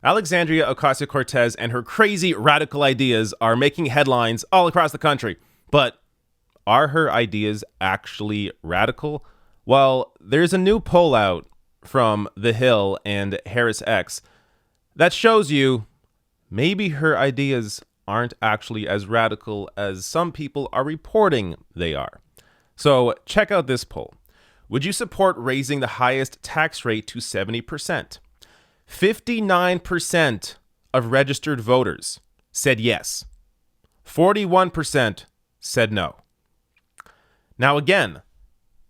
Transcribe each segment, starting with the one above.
Alexandria Ocasio-Cortez and her crazy radical ideas are making headlines all across the country. But are her ideas actually radical? Well, there's a new poll out from The Hill and Harris X that shows you maybe her ideas aren't actually as radical as some people are reporting they are. So check out this poll. Would you support raising the highest tax rate to 70%? 59% of registered voters said yes. 41% said no. Now again,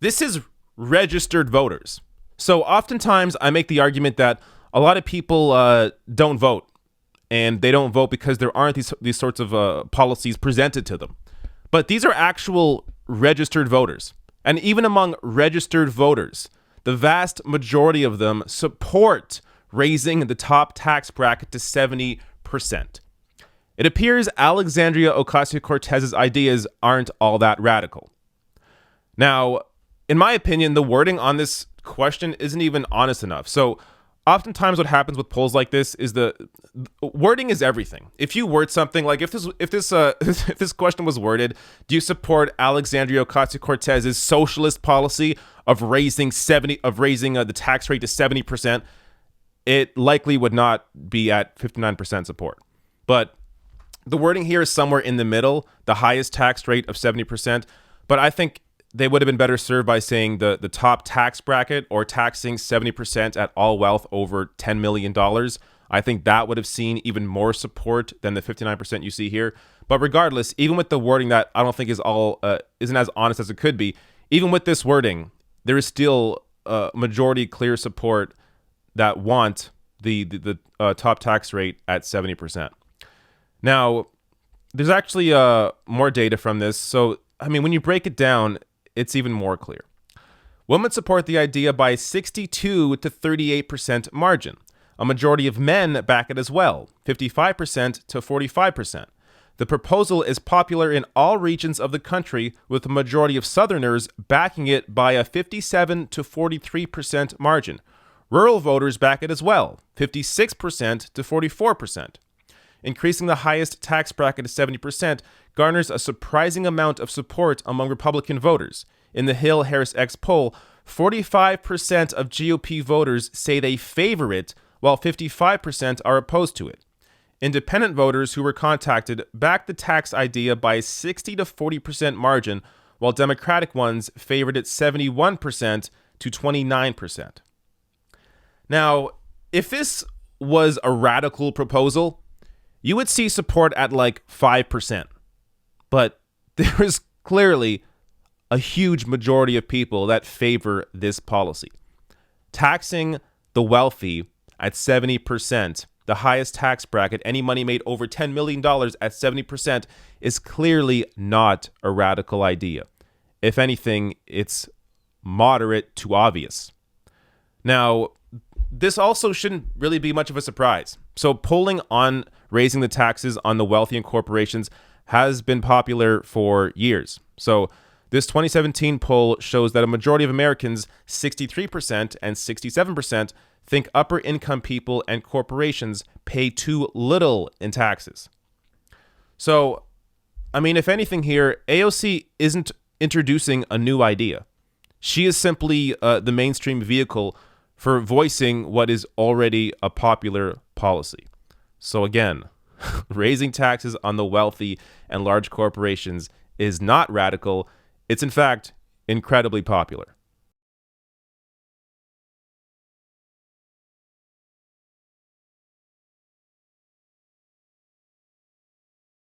this is registered voters. So oftentimes I make the argument that a lot of people don't vote. And they don't vote because there aren't these sorts of policies presented to them. But these are actual registered voters. And even among registered voters, the vast majority of them support raising the top tax bracket to 70%. It appears Alexandria Ocasio-Cortez's ideas aren't all that radical. Now, in my opinion, the wording on this question isn't even honest enough. So oftentimes what happens with polls like this is the wording is everything. If you word something like if this question was worded, do you support Alexandria Ocasio-Cortez's socialist policy of raising the tax rate to 70%? It likely would not be at 59% support. But the wording here is somewhere in the middle, the highest tax rate of 70%. But I think they would have been better served by saying the top tax bracket or taxing 70% at all wealth over $10 million. I think that would have seen even more support than the 59% you see here. But regardless, even with the wording that I don't think isn't as honest as it could be, even with this wording, there is still majority clear support that want the top tax rate at 70%. Now, there's actually more data from this. So, I mean, when you break it down, it's even more clear. Women support the idea by 62 to 38% margin. A majority of men back it as well, 55% to 45%. The proposal is popular in all regions of the country, with a majority of Southerners backing it by a 57 to 43% margin. Rural voters back it as well, 56% to 44%. Increasing the highest tax bracket to 70% garners a surprising amount of support among Republican voters. In the Hill-Harris X poll, 45% of GOP voters say they favor it, while 55% are opposed to it. Independent voters who were contacted backed the tax idea by a 60 to 40% margin, while Democratic ones favored it 71% to 29%. Now, if this was a radical proposal, you would see support at like 5%. But there is clearly a huge majority of people that favor this policy. Taxing the wealthy at 70%, the highest tax bracket, any money made over $10 million at 70%, is clearly not a radical idea. If anything, it's moderate to obvious. Now, this also shouldn't really be much of a surprise. So polling on raising the taxes on the wealthy and corporations has been popular for years. So this 2017 poll shows that a majority of Americans, 63% and 67%, think upper income people and corporations pay too little in taxes. So, I mean, if anything here, AOC isn't introducing a new idea. She is simply the mainstream vehicle for voicing what is already a popular policy. So again, raising taxes on the wealthy and large corporations is not radical. It's in fact incredibly popular.